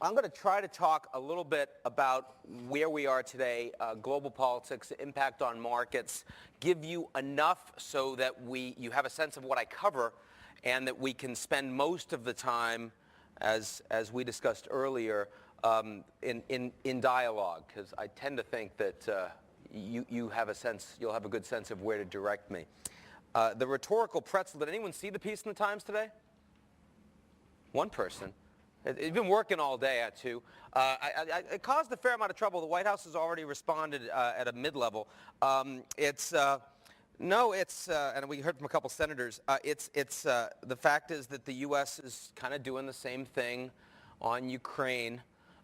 I'm going to try to talk a little bit about where we are today, global politics, impact on markets, give you enough so that you have a sense of what I cover and that we can spend most of the time, as we discussed earlier, in dialogue, because I tend to think that you'll have a good sense of where to direct me. The rhetorical pretzel, did anyone see the piece in the Times today? One person. It's been working all day at 2. It caused a fair amount of trouble. The White House has already responded at a mid-level. And we heard from a couple senators, the fact is that the U.S. is kind of doing the same thing on Ukraine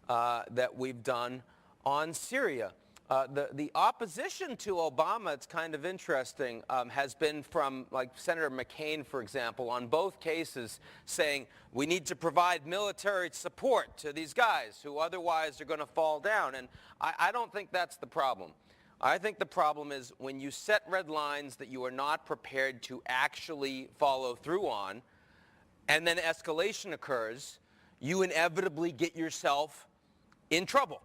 that we've done on Syria. The opposition to Obama, it's kind of interesting, has been from, like, Senator McCain, for example, on both cases saying we need to provide military support to these guys who otherwise are going to fall down. And I don't think that's the problem. I think the problem is when you set red lines that you are not prepared to actually follow through on, and then escalation occurs, you inevitably get yourself in trouble,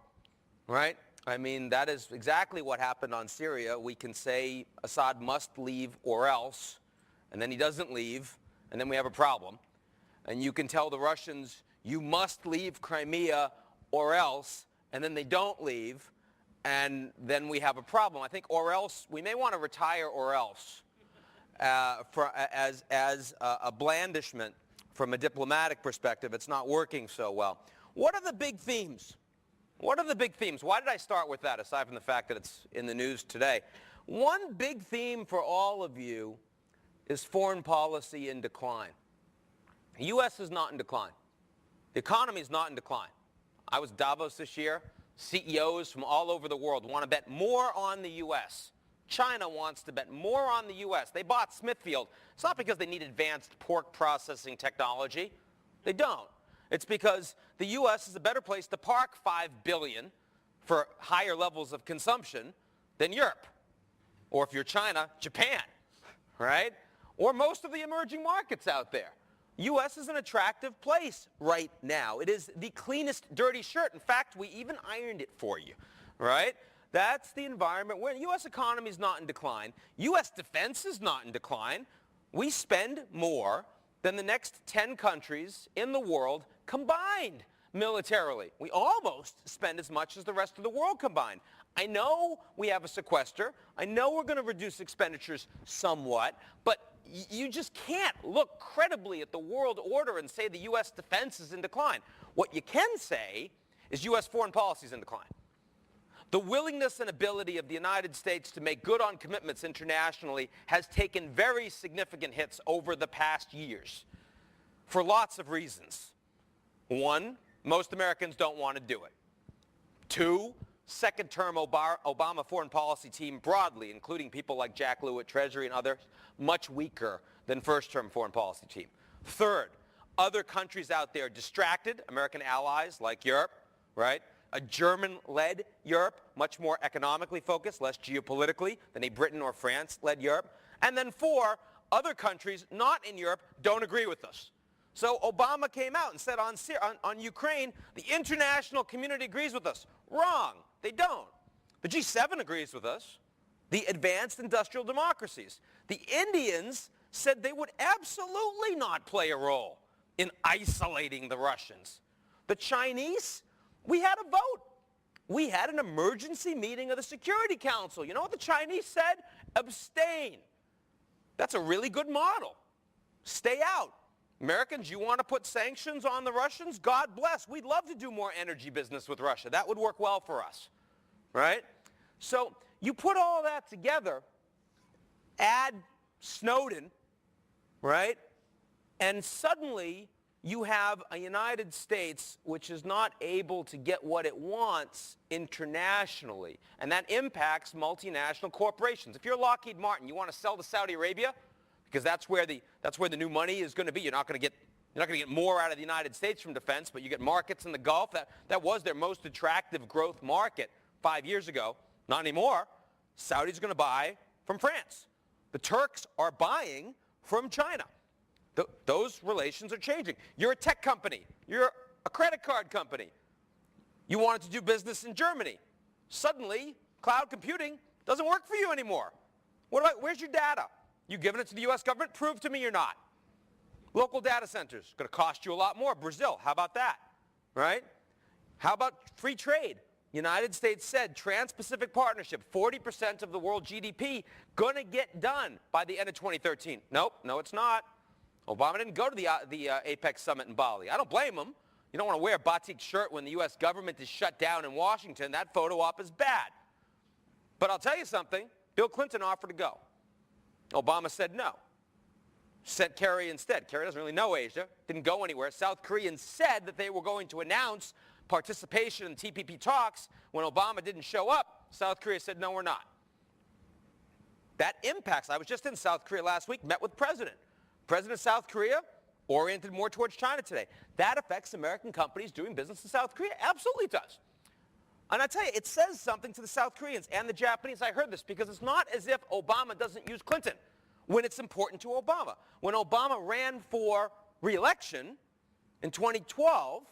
right? I mean, that is exactly what happened on Syria. We can say Assad must leave or else, and then he doesn't leave, and then we have a problem. And you can tell the Russians, you must leave Crimea or else, and then they don't leave, and then we have a problem. I think or else, we may want to retire or else as a blandishment from a diplomatic perspective. It's not working so well. What are the big themes? What are the big themes? Why did I start with that, aside from the fact that it's in the news today? One big theme for all of you is foreign policy in decline. The U.S. is not in decline. The economy is not in decline. I was Davos this year. CEOs from all over the world want to bet more on the U.S. China wants to bet more on the U.S. They bought Smithfield. It's not because they need advanced pork processing technology. They don't. It's because the U.S. is a better place to park $5 billion for higher levels of consumption than Europe. Or if you're China, Japan, right? Or most of the emerging markets out there. U.S. is an attractive place right now. It is the cleanest dirty shirt. In fact, we even ironed it for you, right? That's the environment where the U.S. economy is not in decline. U.S. defense is not in decline. We spend more than the next 10 countries in the world combined militarily. We almost spend as much as the rest of the world combined. I know we have a sequester. I know we're going to reduce expenditures somewhat, but you just can't look credibly at the world order and say the U.S. defense is in decline. What you can say is U.S. foreign policy is in decline. The willingness and ability of the United States to make good on commitments internationally has taken very significant hits over the past years for lots of reasons. 1, most Americans don't want to do it. 2, second-term Obama foreign policy team broadly, including people like Jack Lew at Treasury and others, much weaker than first-term foreign policy team. 3rd, other countries out there distracted, American allies like Europe, right? A German-led Europe, much more economically focused, less geopolitically than a Britain or France-led Europe. And then 4, other countries not in Europe don't agree with us. So Obama came out and said on Ukraine, the international community agrees with us. Wrong. They don't. The G7 agrees with us. The advanced industrial democracies. The Indians said they would absolutely not play a role in isolating the Russians. The Chinese, we had a vote. We had an emergency meeting of the Security Council. You know what the Chinese said? Abstain. That's a really good model. Stay out. Americans, you want to put sanctions on the Russians? God bless. We'd love to do more energy business with Russia. That would work well for us, right? So you put all that together, add Snowden, right? And suddenly you have a United States which is not able to get what it wants internationally. And that impacts multinational corporations. If you're Lockheed Martin, you want to sell to Saudi Arabia, because that's where the new money is going to be. You're not going to get more out of the United States from defense, but you get markets in the Gulf. That was their most attractive growth market 5 years ago. Not anymore. Saudis are going to buy from France. The Turks are buying from China. Those relations are changing. You're a tech company. You're a credit card company. You wanted to do business in Germany. Suddenly, cloud computing doesn't work for you anymore. Where's your data? You giving it to the U.S. government? Prove to me you're not. Local data centers, going to cost you a lot more. Brazil, how about that? Right? How about free trade? United States said Trans-Pacific Partnership, 40% of the world GDP, going to get done by the end of 2013. Nope, no it's not. Obama didn't go to the APEC summit in Bali. I don't blame him. You don't want to wear a batik shirt when the U.S. government is shut down in Washington. That photo op is bad. But I'll tell you something. Bill Clinton offered to go. Obama said no. Sent Kerry instead. Kerry doesn't really know Asia. Didn't go anywhere. South Koreans said that they were going to announce participation in TPP talks. When Obama didn't show up, South Korea said, no, we're not. That impacts. I was just in South Korea last week, met with President of South Korea, oriented more towards China today. That affects American companies doing business in South Korea? Absolutely does. And I tell you, it says something to the South Koreans and the Japanese. I heard this because it's not as if Obama doesn't use Clinton when it's important to Obama. When Obama ran for re-election in 2012,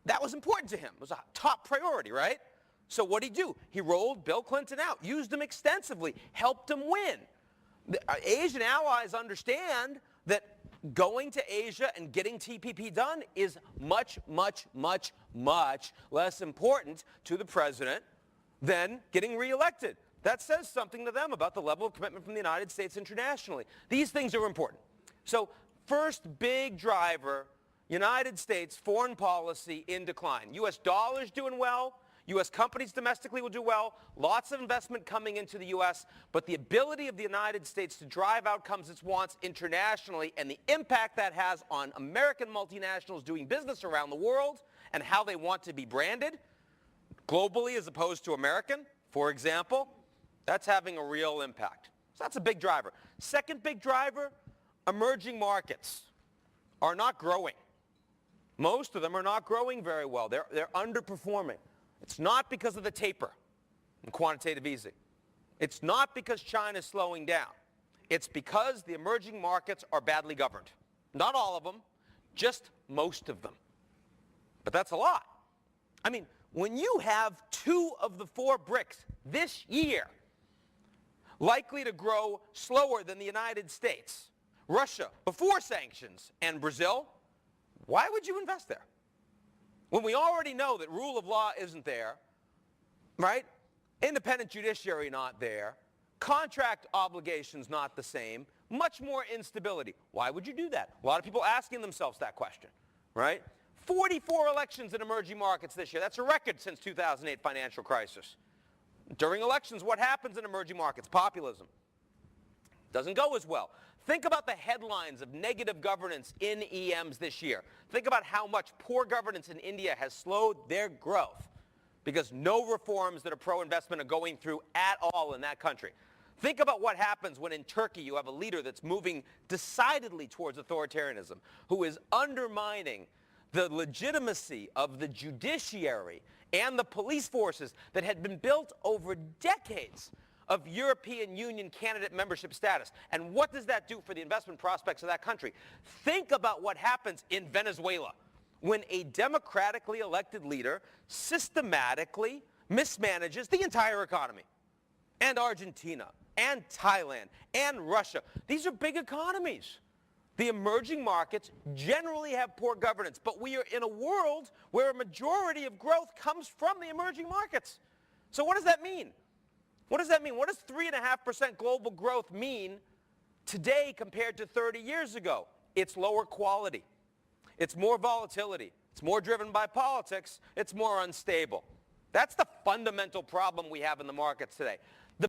that was important to him. It was a top priority, right? So what did he do? He rolled Bill Clinton out, used him extensively, helped him win. The Asian allies understand that going to Asia and getting TPP done is much, much, much, much less important to the president than getting reelected. That says something to them about the level of commitment from the United States internationally. These things are important. So first big driver, United States foreign policy in decline. U.S. dollars doing well. U.S. companies domestically will do well. Lots of investment coming into the U.S. But the ability of the United States to drive outcomes it wants internationally and the impact that has on American multinationals doing business around the world and how they want to be branded globally as opposed to American, for example, that's having a real impact. So that's a big driver. Second big driver, emerging markets are not growing. Most of them are not growing very well. They're underperforming. It's not because of the taper in quantitative easing. It's not because China's slowing down. It's because the emerging markets are badly governed. Not all of them, just most of them. But that's a lot. I mean, when you have 2 of the 4 BRICS this year likely to grow slower than the United States, Russia before sanctions, and Brazil, why would you invest there? When we already know that rule of law isn't there, right? Independent judiciary not there, contract obligations not the same, much more instability. Why would you do that? A lot of people asking themselves that question, right? 44 elections in emerging markets this year. That's a record since 2008 financial crisis. During elections, what happens in emerging markets? Populism. Doesn't go as well. Think about the headlines of negative governance in EMs this year. Think about how much poor governance in India has slowed their growth because no reforms that are pro-investment are going through at all in that country. Think about what happens when in Turkey you have a leader that's moving decidedly towards authoritarianism, who is undermining the legitimacy of the judiciary and the police forces that had been built over decades of European Union candidate membership status. And what does that do for the investment prospects of that country? Think about what happens in Venezuela when a democratically elected leader systematically mismanages the entire economy. And Argentina, and Thailand, and Russia. These are big economies. The emerging markets generally have poor governance, but we are in a world where a majority of growth comes from the emerging markets. So what does that mean? What does that mean? What does 3.5% global growth mean today compared to 30 years ago? It's lower quality. It's more volatility. It's more driven by politics. It's more unstable. That's the fundamental problem we have in the markets today.